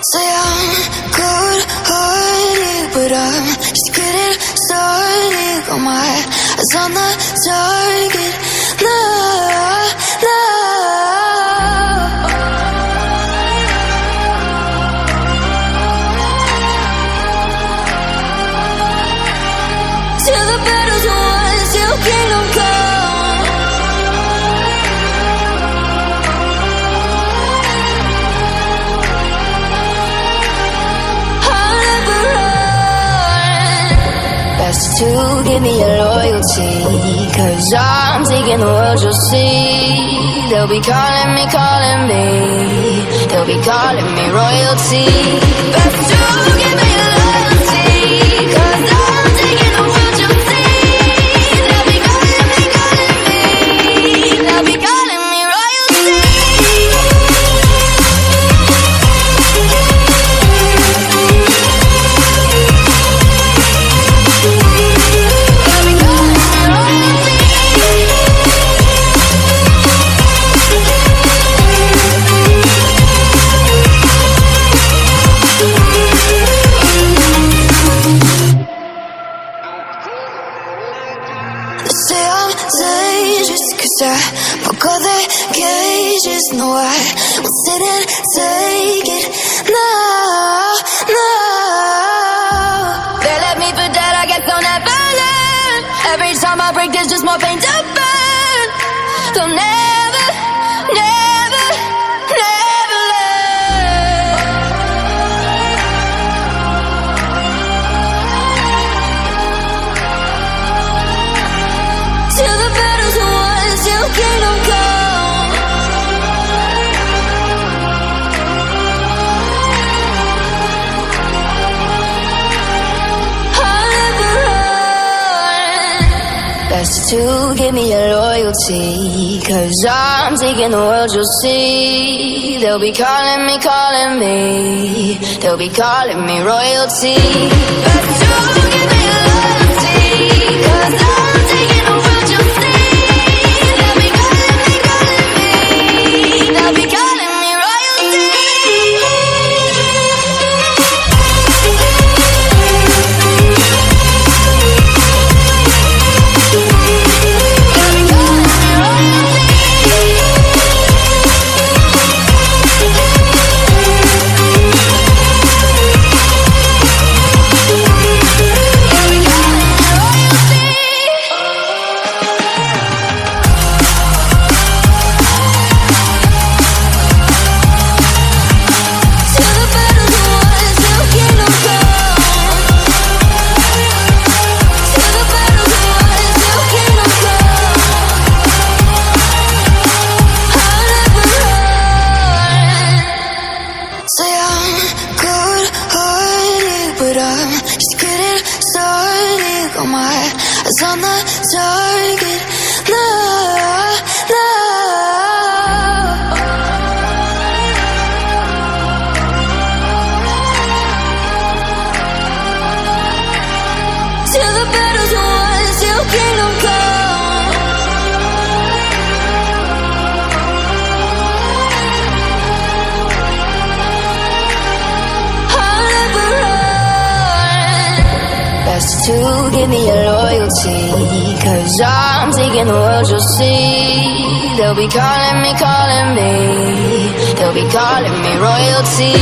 Say I'm good-hearted, but I'm just getting started. Got my eyes on the target. No, no. Till the battle's won, till kingdom come. Best to give me your loyalty, 'cause I'm taking the world, you'll see. They'll be calling me, they'll be calling me royalty. Best to give me your loyalty, 'cause I'm taking the world, you'll see. They'll be calling me, they'll be calling me royalty. Say I'm dangerous, 'cause I broke all the cages. No, I will sit and take it. No, no. They left me for dead, I guess they'll never learn. Every time I break, there's just more pain to burn. They'll never, never, never learn. Till the battle's won, till kingdom come. I'll never run. Best to give me your loyalty, 'cause I'm taking the world, you'll see. They'll be calling me, they'll be calling me royalty. Best to give me your loyalty, 'cause I'm taking the world, you'll see. They'll be calling me, they'll be calling me royalty. Say I'm good-hearted, but I'm just getting started. Got my eyes on the target. No, no. Till the battle's won, till kingdom come. I'll never run. Best to give me your loyalty, 'cause I'm taking the world, you'll see. They'll be calling me, they'll be calling me royalty.